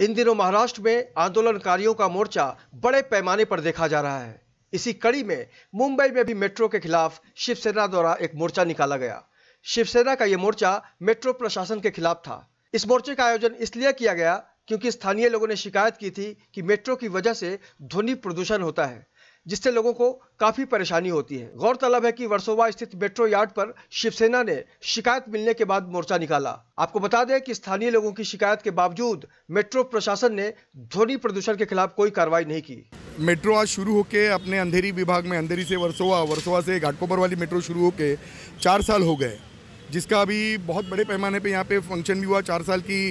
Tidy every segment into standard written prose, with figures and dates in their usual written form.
इन दिनों महाराष्ट्र में आंदोलनकारियों का मोर्चा बड़े पैमाने पर देखा जा रहा है। इसी कड़ी में मुंबई में भी मेट्रो के खिलाफ शिवसेना द्वारा एक मोर्चा निकाला गया। शिवसेना का यह मोर्चा मेट्रो प्रशासन के खिलाफ था। इस मोर्चे का आयोजन इसलिए किया गया क्योंकि स्थानीय लोगों ने शिकायत की थी कि मेट्रो की वजह से ध्वनि प्रदूषण होता है, जिससे लोगों को काफी परेशानी होती है। गौरतलब है कि वर्सोवा स्थित मेट्रो यार्ड पर शिवसेना ने शिकायत मिलने के बाद मोर्चा निकाला। आपको बता दें कि स्थानीय लोगों की शिकायत के बावजूद मेट्रो प्रशासन ने ध्वनि प्रदूषण के खिलाफ कोई कार्रवाई नहीं की। मेट्रो आज शुरू होके अपने अंधेरी विभाग में, अंधेरी से वर्सोवा, वर्सोवा से घाटकोपर वाली मेट्रो शुरू होके 4 साल हो गए, जिसका अभी बहुत बड़े पैमाने पे यहाँ पे फंक्शन भी हुआ। 4 साल की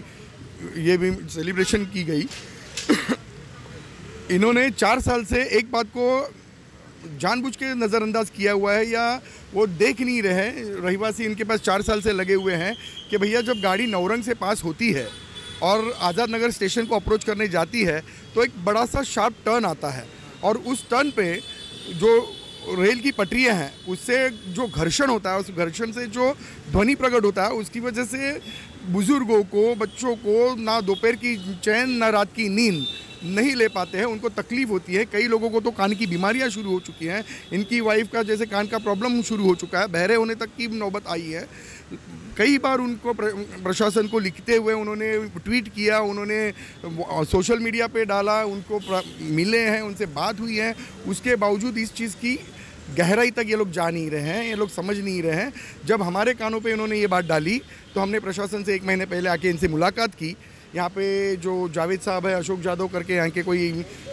ये भी सेलिब्रेशन की गई। इन्होंने 4 साल से एक बात को जानबूझ के नज़रअंदाज किया हुआ है, या वो देख नहीं रहे। रहीवासी इनके पास 4 साल से लगे हुए हैं कि भैया जब गाड़ी नौरंग से पास होती है और आज़ाद नगर स्टेशन को अप्रोच करने जाती है तो एक बड़ा सा शार्प टर्न आता है, और उस टर्न पे जो रेल की पटरियां हैं उससे जो घर्षण होता है, उस घर्षण से जो ध्वनि प्रकट होता है, उसकी वजह से बुज़ुर्गों को, बच्चों को ना दोपहर की चैन ना रात की नींद नहीं ले पाते हैं, उनको तकलीफ़ होती है। कई लोगों को तो कान की बीमारियां शुरू हो चुकी हैं। इनकी वाइफ का जैसे कान का प्रॉब्लम शुरू हो चुका है, बहरे होने तक की नौबत आई है। कई बार उनको प्रशासन को लिखते हुए उन्होंने ट्वीट किया, उन्होंने सोशल मीडिया पे डाला, उनको मिले हैं, उनसे बात हुई है। उसके बावजूद इस चीज़ की गहराई तक ये लोग जा नहीं रहे हैं, ये लोग समझ नहीं रहे हैं। जब हमारे कानों पे इन्होंने ये बात डाली तो हमने प्रशासन से 1 महीने पहले आके इनसे मुलाकात की। यहाँ पे जो जावेद साहब है, अशोक यादव करके यहाँ के कोई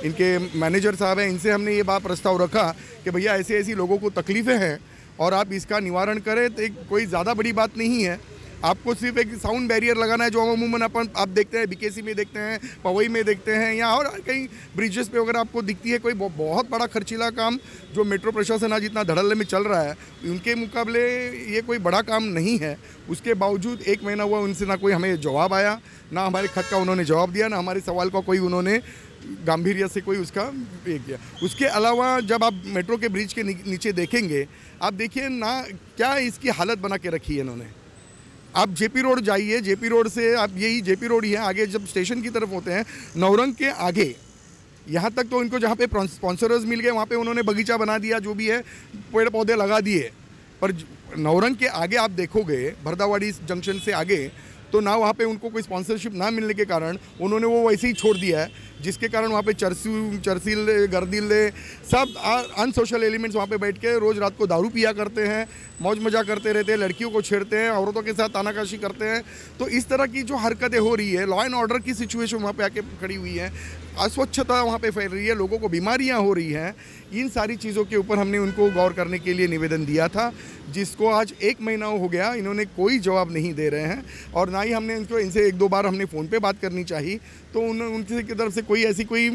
इनके मैनेजर साहब हैं, इनसे हमने ये बात प्रस्ताव रखा कि भैया ऐसी ऐसी लोगों को तकलीफ़ें हैं और आप इसका निवारण करें। तो कोई ज़्यादा बड़ी बात नहीं है, आपको सिर्फ एक साउंड बैरियर लगाना है, जो अमूमन आप देखते हैं बीकेसी में देखते हैं, पवई में देखते हैं, या और कहीं ब्रिजेस पे अगर आपको दिखती है कोई बहुत बड़ा खर्चीला काम जो मेट्रो प्रशासन आज इतना धड़ल्ले में चल रहा है, उनके मुकाबले ये कोई बड़ा काम नहीं है। उसके बावजूद 1 महीना हुआ, उनसे ना कोई हमें जवाब आया, ना हमारे खत का उन्होंने जवाब दिया, ना हमारे सवाल का कोई उन्होंने गांभीर्य से कोई उसका ये किया। उसके अलावा जब आप मेट्रो के ब्रिज के नीचे देखेंगे, आप देखिए ना क्या इसकी हालत बना के रखी है इन्होंने। आप जेपी रोड जाइए, जेपी रोड से आप यही जेपी रोड ही है, आगे जब स्टेशन की तरफ होते हैं नौरंग के आगे, यहाँ तक तो इनको जहाँ पे स्पॉन्सर्स मिल गए वहाँ पे उन्होंने बगीचा बना दिया, जो भी है पेड़ पौधे लगा दिए। पर नौरंग के आगे आप देखोगे, भरदावाड़ी जंक्शन से आगे, तो ना वहाँ पे उनको कोई स्पॉन्सरशिप ना मिलने के कारण उन्होंने वो वैसे ही छोड़ दिया है, जिसके कारण वहाँ पे चरसील, गर्दिल, सब अनसोशल एलिमेंट्स वहाँ पे बैठ के रोज़ रात को दारू पिया करते हैं, मौज मजा करते रहते हैं, लड़कियों को छेड़ते हैं, औरतों के साथ तानाकाशी करते हैं। तो इस तरह की जो हरकतें हो रही है, लॉ एंड ऑर्डर की सिचुएशन वहाँ पे आके खड़ी हुई है, अस्वच्छता वहाँ पे फैल रही है, लोगों को बीमारियाँ हो रही हैं। इन सारी चीज़ों के ऊपर हमने उनको गौर करने के लिए निवेदन दिया था, जिसको आज 1 महीना हो गया, इन्होंने कोई जवाब नहीं दे रहे हैं। और ना ही हमने इनसे 1-2 बार हमने फ़ोन पे बात करनी चाहिए, तो उनकी तरफ से कोई ऐसी कोई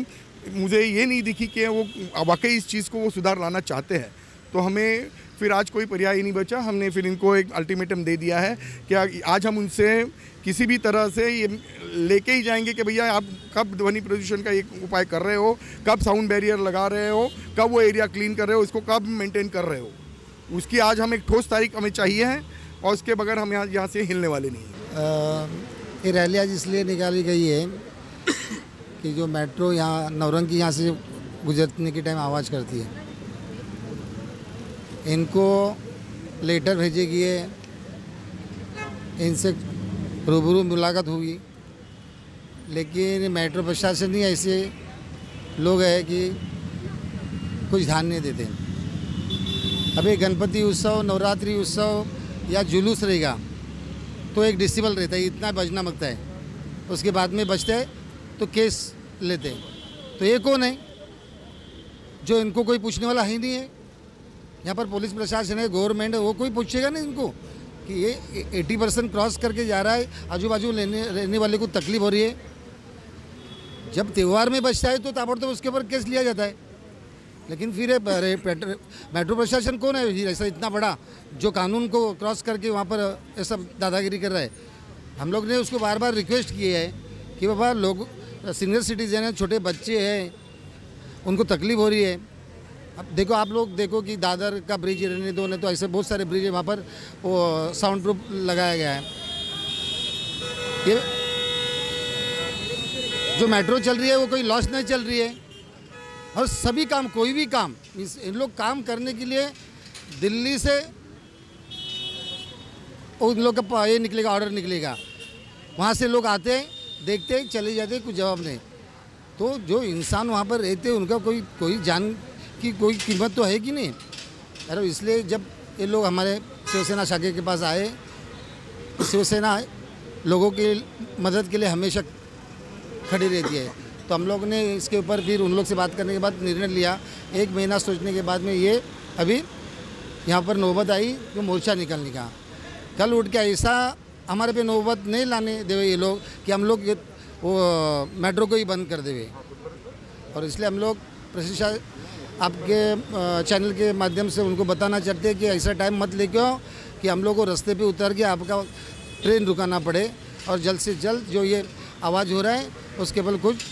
मुझे ये नहीं दिखी कि वो वाकई इस चीज़ को वो सुधार लाना चाहते हैं। तो हमें फिर आज कोई पर्याय ही नहीं बचा, हमने फिर इनको एक अल्टीमेटम दे दिया है कि आज हम उनसे किसी भी तरह से ये लेके ही जाएंगे कि भैया आप कब ध्वनि प्रदूषण का एक उपाय कर रहे हो, कब साउंड बैरियर लगा रहे हो, कब वो एरिया क्लीन कर रहे हो, इसको कब मेंटेन कर रहे हो। उसकी आज हम एक ठोस तारीख हमें चाहिए है, और उसके बगैर हम यहाँ से हिलने वाले नहीं। ये रैली आज इसलिए निकाली गई है कि जो मेट्रो यहाँ नौरंग की यहाँ से गुजरने के टाइम आवाज़ करती है, इनको लेटर भेजे गए, इनसे रूबरू मुलाकात हुई, लेकिन मेट्रो प्रशासन ही ऐसे लोग हैं कि कुछ ध्यान नहीं देते। अभी गणपति उत्सव, नवरात्रि उत्सव या जुलूस रहेगा तो एक डिसिबल रहता है, इतना बजना लगता है, उसके बाद में बजता है तो केस लेते हैं। तो ये कौन है जो इनको कोई पूछने वाला ही नहीं है? यहाँ पर पुलिस प्रशासन है, गवर्नमेंट है, वो कोई पूछेगा नहीं इनको कि ये 80% क्रॉस करके जा रहा है, आजू बाजू रहने वाले को तकलीफ हो रही है। जब त्यौहार में बचता है तो ताबड़तोड़ उसके ऊपर केस लिया जाता है, लेकिन फिर मेट्रो प्रशासन कौन है ऐसा इतना बड़ा जो कानून को क्रॉस करके वहाँ पर ऐसा दादागिरी कर रहा है? हम लोग ने उसको बार बार रिक्वेस्ट किए है कि बाबा लोग सीनियर सिटीजन हैं, छोटे बच्चे हैं, उनको तकलीफ हो रही है। अब देखो, आप लोग देखो कि दादर का ब्रिज रहने दो, नहीं तो ऐसे बहुत सारे ब्रिज है वहाँ पर वो साउंड प्रूफ लगाया गया है। ये जो मेट्रो चल रही है वो कोई लॉस नहीं चल रही है। और सभी काम, कोई भी काम, इन लोग काम करने के लिए दिल्ली से उन लोग का ये निकलेगा, ऑर्डर निकलेगा, वहाँ से लोग आते हैं, देखते हैं, चले जाते हैं, कुछ जवाब नहीं। तो जो इंसान वहाँ पर रहते हैं उनका कोई जान की कोई कीमत तो है कि नहीं। अरे इसलिए जब ये लोग हमारे शिवसेना शाखा के पास आए, शिवसेना लोगों की मदद के लिए हमेशा खड़ी रहती है। तो हम लोग ने इसके ऊपर फिर उन लोग से बात करने के बाद निर्णय लिया। 1 महीना सोचने के बाद में ये अभी यहाँ पर नौबत आई कि मोर्चा निकालने का। कल उठ के ऐसा हमारे पे नौबत नहीं लाने देवे ये लोग कि हम लोग वो मेट्रो को ही बंद कर देवे। और इसलिए हम लोग प्रशिक्षण आपके चैनल के माध्यम से उनको बताना चाहते हैं कि ऐसा टाइम मत लेके आओ कि हम लोग को रास्ते पे उतर के आपका ट्रेन रुकाना पड़े, और जल्द से जल्द जो ये आवाज़ हो रहा है उसके पर कुछ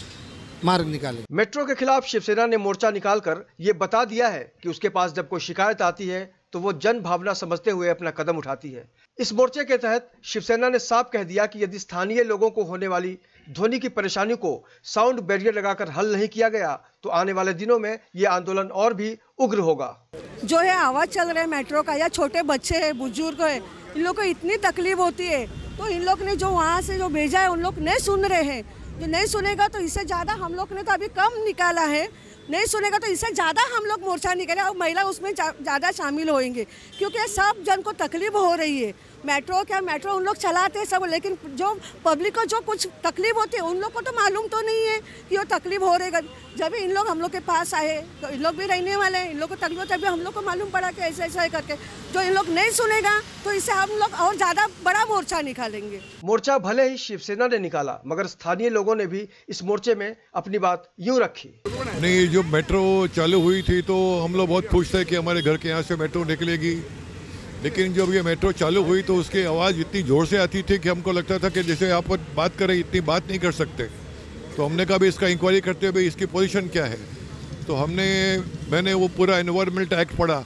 मार्ग निकाले। मेट्रो के खिलाफ शिवसेना ने मोर्चा निकालकर ये बता दिया है कि उसके पास जब कोई शिकायत आती है तो वो जन भावना समझते हुए अपना कदम उठाती है। इस मोर्चे के तहत शिवसेना ने साफ कह दिया कि यदि स्थानीय लोगों को होने वाली ध्वनि की परेशानी को साउंड बैरियर लगाकर हल नहीं किया गया तो आने वाले दिनों में ये आंदोलन और भी उग्र होगा। जो है आवाज चल रहा है मेट्रो का, या छोटे बच्चे हैं, बुजुर्ग है, इन लोग को इतनी तकलीफ होती है, तो इन लोग ने जो वहाँ से जो भेजा है उन लोग नहीं सुन रहे हैं। जो नहीं सुनेगा तो इससे ज़्यादा हम लोग ने तो अभी कम निकाला है, नहीं सुनेगा तो इससे ज़्यादा हम लोग मोर्चा निकाले और महिला उसमें ज़्यादा शामिल होंगे, क्योंकि सब जन को तकलीफ हो रही है। मेट्रो क्या, मेट्रो उन लोग चलाते हैं सब, लेकिन जो पब्लिक को जो कुछ तकलीफ होती है उन लोग को तो मालूम तो नहीं है कि वो तकलीफ हो रही है। जब इन लोग हम लोग के पास आए तो इन लोग भी रहने वाले हैं, इन लोग को तकलीफ होती है, अभी हम लोग को मालूम पड़ा कि ऐसा ऐसा करके जो इन लोग नहीं सुनेगा तो इससे हम लोग और ज़्यादा बड़ा मोर्चा निकालेंगे। मोर्चा भले ही शिवसेना ने निकाला, मगर स्थानीय लोगों ने भी इस मोर्चे में अपनी बात यूं रखी। नहीं, जो मेट्रो चालू हुई थी तो हम लोग बहुत खुश थे कि हमारे घर के यहाँ से मेट्रो निकलेगी, लेकिन जब ये मेट्रो चालू हुई तो उसकी आवाज़ इतनी ज़ोर से आती थी कि हमको लगता था कि जैसे आप बात करें इतनी बात नहीं कर सकते। तो हमने कहा भी इसका इंक्वायरी करते हुए इसकी पोजीशन क्या है। तो मैंने वो पूरा एनवायरमेंट एक्ट पढ़ा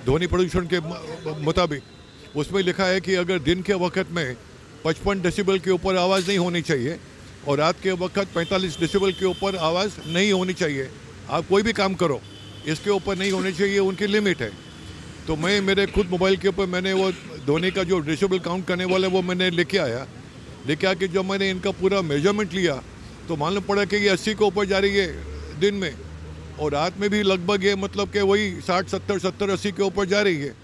ध्वनि प्रदूषण के मुताबिक। उसमें लिखा है कि अगर दिन के वक्त में 55 डेसिबल के ऊपर आवाज़ नहीं होनी चाहिए और रात के वक्त 45 डेसिबल के ऊपर आवाज़ नहीं होनी चाहिए। आप कोई भी काम करो, इसके ऊपर नहीं होनी चाहिए, उनकी लिमिट है। तो मैं मेरे खुद मोबाइल के ऊपर मैंने वो ध्वनि का जो डेसिबल काउंट करने वाला वो मैंने लेके आया कि जब मैंने इनका पूरा मेजरमेंट लिया तो मालूम पड़ा कि ये 80 के ऊपर जा रही है दिन में, और रात में भी लगभग ये मतलब कि वही 60, 70, 70, 80 के ऊपर जा रही है।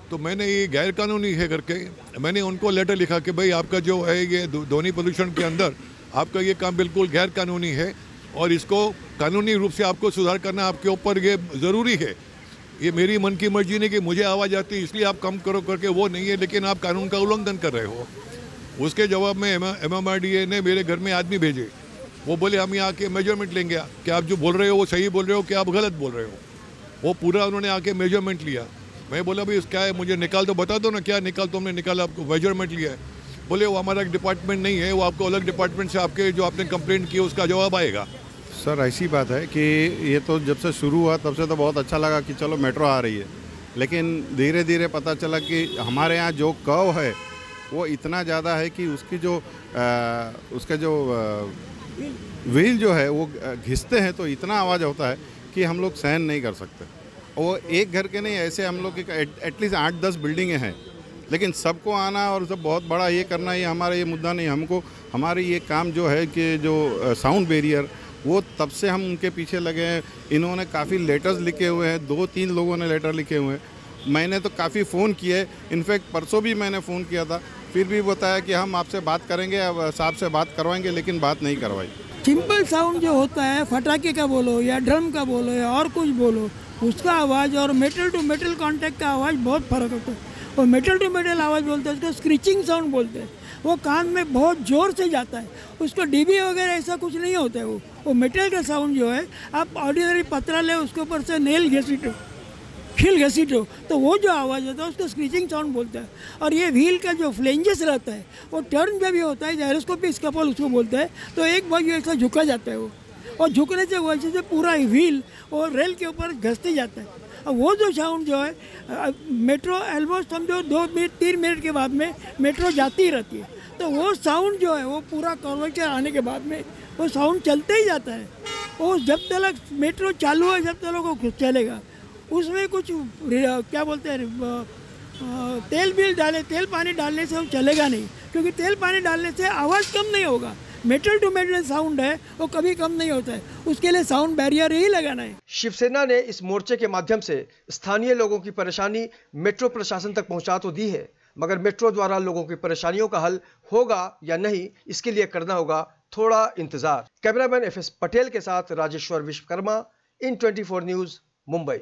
तो मैंने ये गैर कानूनी है करके मैंने उनको लेटर लिखा कि भाई आपका जो है ये ध्वनि प्रदूषण के अंदर आपका ये काम बिल्कुल गैर कानूनी है और इसको कानूनी रूप से आपको सुधार करना आपके ऊपर ये ज़रूरी है। ये मेरी मन की मर्जी नहीं कि मुझे आवाज़ आती है इसलिए आप कम करो करके वो नहीं है, लेकिन आप कानून का उल्लंघन कर रहे हो। उसके जवाब में MMRDA ने मेरे घर में आदमी भेजे, वो बोले हम यहाँ आके मेजरमेंट लेंगे कि आप जो बोल रहे हो वो सही बोल रहे हो कि आप गलत बोल रहे हो। वो पूरा उन्होंने आके मेजरमेंट लिया। मैं बोला भाई क्या है, मुझे निकाल तो बता दो ना, क्या निकाल तो हमने निकाला, आपको मेजरमेंट लिया है। बोले वो हमारा डिपार्टमेंट नहीं है, वो आपको अलग डिपार्टमेंट से आपके जो आपने कंप्लेंट की उसका जवाब आएगा। सर ऐसी बात है कि ये तो जब से शुरू हुआ तब से तो बहुत अच्छा लगा कि चलो मेट्रो आ रही है, लेकिन धीरे धीरे पता चला कि हमारे यहाँ जो कर्व है वो इतना ज़्यादा है कि उसकी जो उसका जो व्हील जो है वो घिसते हैं तो इतना आवाज़ होता है कि हम लोग सहन नहीं कर सकते। वो एक घर के नहीं, ऐसे हम लोग एटलीस्ट 8-10 बिल्डिंगें हैं, लेकिन सबको आना और सब बहुत बड़ा ये करना ये हमारा ये मुद्दा नहीं। हमको हमारी ये काम जो है कि जो साउंड बैरियर वो तब से हम उनके पीछे लगे हैं। इन्होंने काफ़ी लेटर्स लिखे हुए हैं, 2-3 लोगों ने लेटर लिखे हुए हैं। मैंने तो काफ़ी फ़ोन किए, इनफैक्ट परसों भी मैंने फ़ोन किया था, फिर भी बताया कि हम आपसे बात करेंगे, अब साहब से बात करवाएंगे, लेकिन बात नहीं करवाई। सिंपल साउंड जो होता है, फटाके का बोलो या ड्रम का बोलो या और कुछ बोलो, उसका आवाज़ और मेटल टू मेटल कॉन्टैक्ट का आवाज़ बहुत फ़र्क होता है। और मेटल टू मेटल आवाज़ बोलते हैं, उसको स्क्रीचिंग साउंड बोलते हैं। वो कान में बहुत ज़ोर से जाता है, उसको डीबी वगैरह ऐसा कुछ नहीं होता है। वो मेटल का साउंड जो है, आप ऑर्डिनरी पतरा ले उसके ऊपर से नेल घसीटो, खिल घसीटो, तो वो जो आवाज़ होता है उसको स्क्रीचिंग साउंड बोलते हैं। और ये व्हील का जो फ्लेंजेस रहता है वो टर्न जब ये होता है, जायरोस्कोपिक स्कैपल उसको बोलते हैं, तो एक बार ये ऐसा झुका जाता है वो, और झुकने से वजह से पूरा व्हील और रेल के ऊपर घसते जाता है। और वो जो साउंड जो है मेट्रो ऑलमोस्ट समझो 2-3 मिनट के बाद में मेट्रो जाती ही रहती है। तो वो साउंड जो है वो पूरा कर्वेचर आने के बाद में वो साउंड चलते ही जाता है। वो जब तक मेट्रो चालू है जब तक वो चलेगा। उसमें कुछ क्या बोलते हैं तेल पानी डालने से वो चलेगा नहीं, क्योंकि तेल पानी डालने से आवाज़ कम नहीं होगा। मेटल टू मेटल साउंड है वो कभी कम नहीं होता है, उसके लिए साउंड बैरियर ही लगाना है। शिवसेना ने इस मोर्चे के माध्यम से स्थानीय लोगों की परेशानी मेट्रो प्रशासन तक पहुंचा तो दी है, मगर मेट्रो द्वारा लोगों की परेशानियों का हल होगा या नहीं, इसके लिए करना होगा थोड़ा इंतजार। कैमरामैन FS पटेल के साथ राजेश्वर विश्वकर्मा, IN24 न्यूज़, मुंबई।